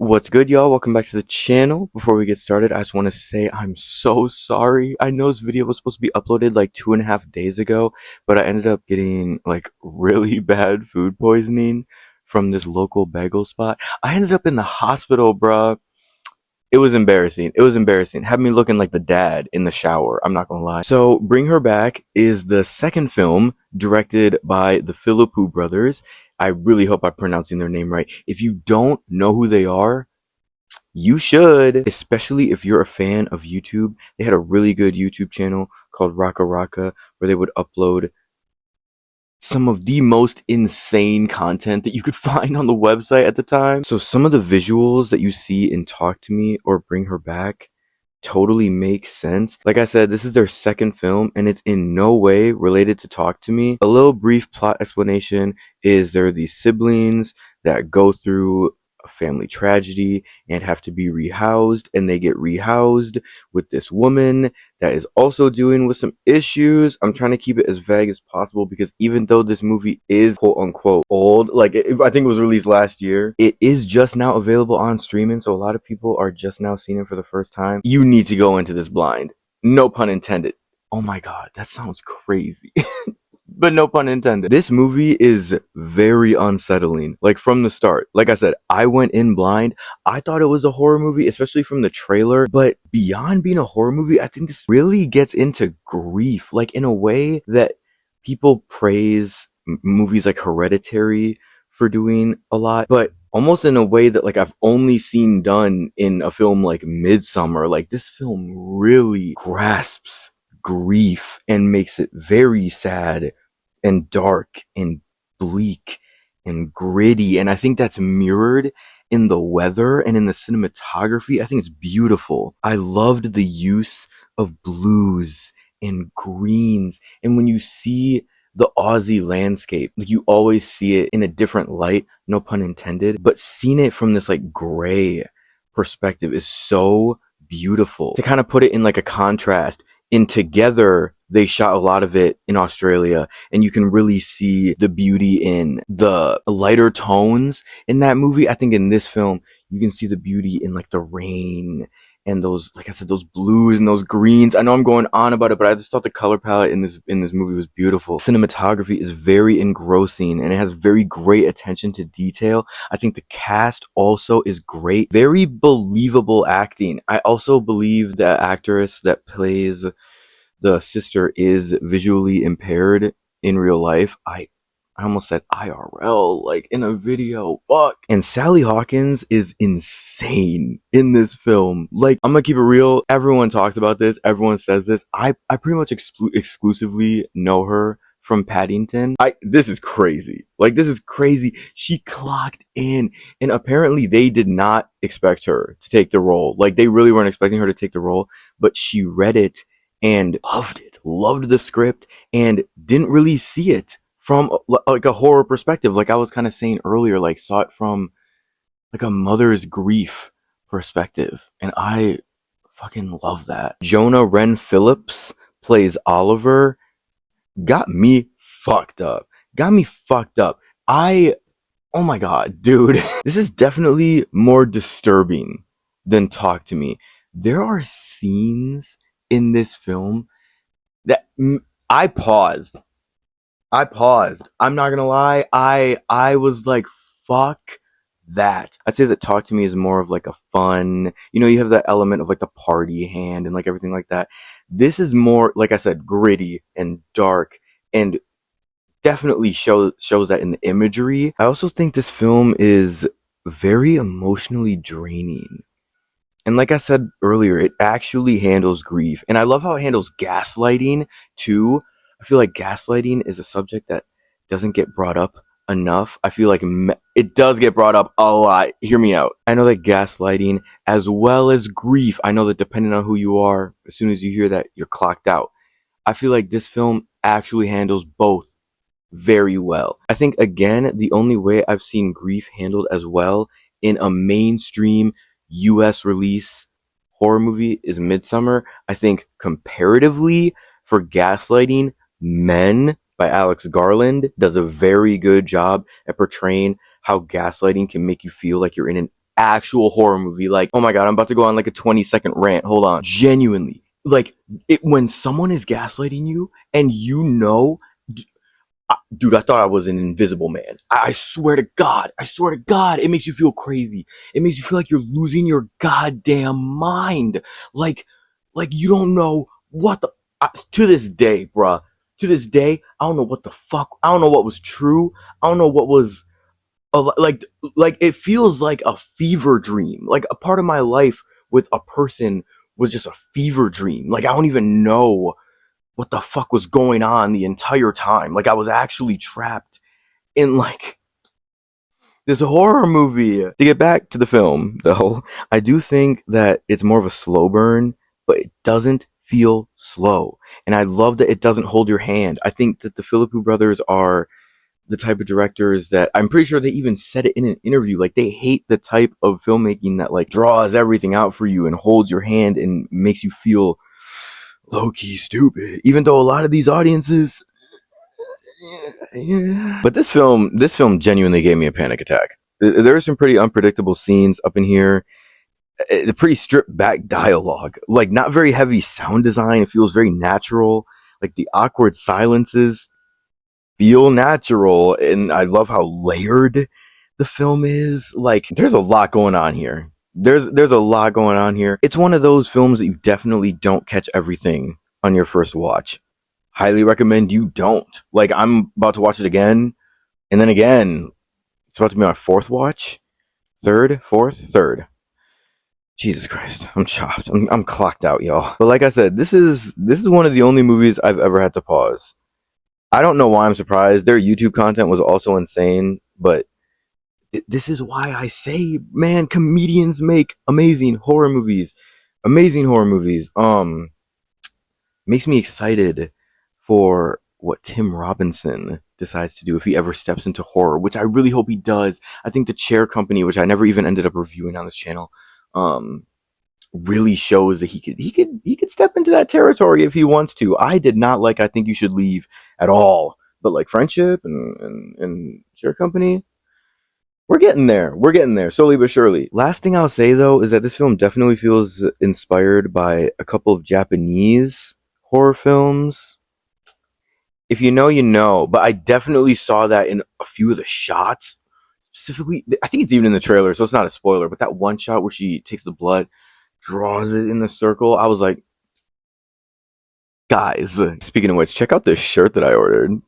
What's good, y'all? Welcome back to the channel. Before we get started, I just want to say I'm so sorry. I know this video was supposed to be uploaded like 2.5 days ago, but I ended up getting like really bad food poisoning from this local bagel spot. I ended up in the hospital, bruh. It was embarrassing. It was embarrassing. Had me looking like the dad in the shower. I'm not gonna lie. So, Bring Her Back is the second film directed by the Philippou brothers. I really hope I'm pronouncing their name right. If you don't know who they are, you should, especially if you're a fan of YouTube. They had a really good YouTube channel called Raka Raka where they would upload some of the most insane content that you could find on the website at the time. So some of the visuals that you see in Talk to Me or Bring Her Back totally make sense. Like I said, this is their second film and it's in no way related to Talk to Me. A little brief plot explanation is there are these siblings that go through a family tragedy and have to be rehoused, and they get rehoused with this woman that is also dealing with some issues. I'm trying to keep it as vague as possible because even though this movie is quote unquote old, like I think it was released last year, it is just now available on streaming, so a lot of people are just now seeing it for the first time. You need to go into this blind. No pun intended. Oh my god, that sounds crazy. But no pun intended. This movie is very unsettling, like from the start. Like I said, I went in blind. I thought it was a horror movie, especially from the trailer. But beyond being a horror movie, I think this really gets into grief, like in a way that people praise movies like Hereditary for doing a lot, but almost in a way that like I've only seen done in a film like Midsummer. Like this film really grasps grief and makes it very sad and dark and bleak and gritty, and I think that's mirrored in the weather and in the cinematography. I think it's beautiful. I loved the use of blues and greens, and when you see the Aussie landscape, like you always see it in a different light, no pun intended, but seeing it from this like gray perspective is so beautiful. To kind of put it in like a contrast, in Together, they shot a lot of it in Australia, and you can really see the beauty in the lighter tones in that movie. I think in this film, you can see the beauty in like the rain and those, like I said, those blues and those greens. I know I'm going on about it, but I just thought the color palette in this movie was beautiful. Cinematography is very engrossing and it has very great attention to detail. I think the cast also is great. Very believable acting. I also believe the actress that plays the sister is visually impaired in real life. I almost said IRL, like in a video. Fuck. And Sally Hawkins is insane in this film. Like, I'm gonna keep it real. Everyone talks about this. Everyone says this. I pretty much exclusively know her from Paddington. This is crazy. Like, this is crazy. She clocked in, and apparently they did not expect her to take the role. Like, they really weren't expecting her to take the role, but she read it and loved the script, and didn't really see it from like a horror perspective. Like I was kind of saying earlier, like saw it from like a mother's grief perspective. And I fucking love that. Jonah Wren Phillips plays Oliver. Got me fucked up. Oh my god, dude. This is definitely more disturbing than Talk to Me. There are scenes in this film that I paused. I'm not gonna lie. I was like, fuck that. I'd say that Talk to Me is more of like a fun, you have that element of like the party hand and like everything like that. This is more, like I said, gritty and dark, and definitely shows that in the imagery. I also think this film is very emotionally draining. And like I said earlier, it actually handles grief. And I love how it handles gaslighting too. I feel like gaslighting is a subject that doesn't get brought up enough. I feel like it does get brought up a lot. Hear me out. I know that gaslighting as well as grief, I know that depending on who you are, as soon as you hear that, you're clocked out. I feel like this film actually handles both very well. I think, again, the only way I've seen grief handled as well in a mainstream US release horror movie is Midsummer. I think comparatively for gaslighting, Men by Alex Garland does a very good job at portraying how gaslighting can make you feel like you're in an actual horror movie. Like, oh my god, I'm about to go on like a 20-second rant. Hold on. Genuinely. Like, when someone is gaslighting you and you know, dude, I thought I was an invisible man. I swear to God, it makes you feel crazy. It makes you feel like you're losing your goddamn mind. Like you don't know what the, to this day, bruh, to this day, I don't know what the fuck, I don't know what was true. I don't know what was, like it feels like a fever dream. Like a part of my life with a person was just a fever dream. Like I don't even know what the fuck was going on the entire time. Like I was actually trapped in like this horror movie. To get back to the film though, I do think that it's more of a slow burn, but it doesn't feel slow. And I love that it doesn't hold your hand. I think that the Philippou brothers are the type of directors that, I'm pretty sure they even said it in an interview, like they hate the type of filmmaking that like draws everything out for you and holds your hand and makes you feel low-key stupid, even though a lot of these audiences, yeah. But this film genuinely gave me a panic attack. There are some pretty unpredictable scenes up in here. The pretty stripped back dialogue, like not very heavy sound design. It feels very natural. Like the awkward silences feel natural, and I love how layered the film is. Like there's a lot going on here. There's a lot going on here. It's one of those films that you definitely don't catch everything on your first watch. Highly recommend you don't. Like I'm about to watch it again, and then again. It's about to be my fourth watch, third. Jesus Christ, I'm chopped. I'm clocked out, y'all. But like I said, this is one of the only movies I've ever had to pause. I don't know why I'm surprised. Their YouTube content was also insane, but this is why I say, man, comedians make amazing horror movies. Amazing horror movies. Makes me excited for what Tim Robinson decides to do if he ever steps into horror, which I really hope he does. I think the Chair Company, which I never even ended up reviewing on this channel, really shows that he could step into that territory if he wants to. I did not like I Think You Should Leave at all, but like Friendship and Chair Company, we're getting there slowly but surely. Last thing I'll say though is that this film definitely feels inspired by a couple of Japanese horror films. If you know, you know, but I definitely saw that in a few of the shots. Specifically, I think it's even in the trailer, so it's not a spoiler, but that one shot where she takes the blood, draws it in the circle, I was like, guys, speaking of which, check out this shirt that I ordered.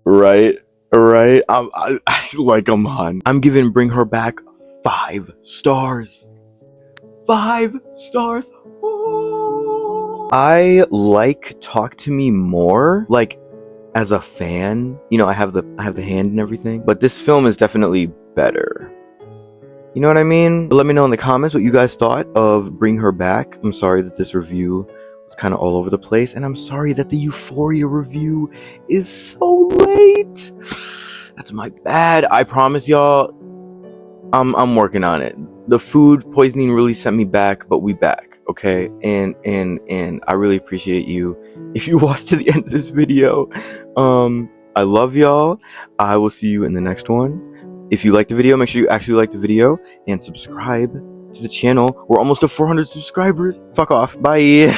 Right? I like, come on. I'm giving Bring Her Back 5 stars. 5 stars. Oh. I like Talk to Me More, like as a fan. You know, I have the hand and everything, but this film is definitely better. You know what I mean? Let me know in the comments what you guys thought of Bring Her Back. I'm sorry that this review was kind of all over the place, and I'm sorry that the Euphoria review is so late. That's my bad. I promise y'all, I'm working on it. The food poisoning really sent me back, but we back, okay? And I really appreciate you. If you watched to the end of this video, I love y'all. I will see you in the next one. If you liked the video, make sure you actually like the video and subscribe to the channel. We're almost to 400 subscribers. Fuck off. Bye.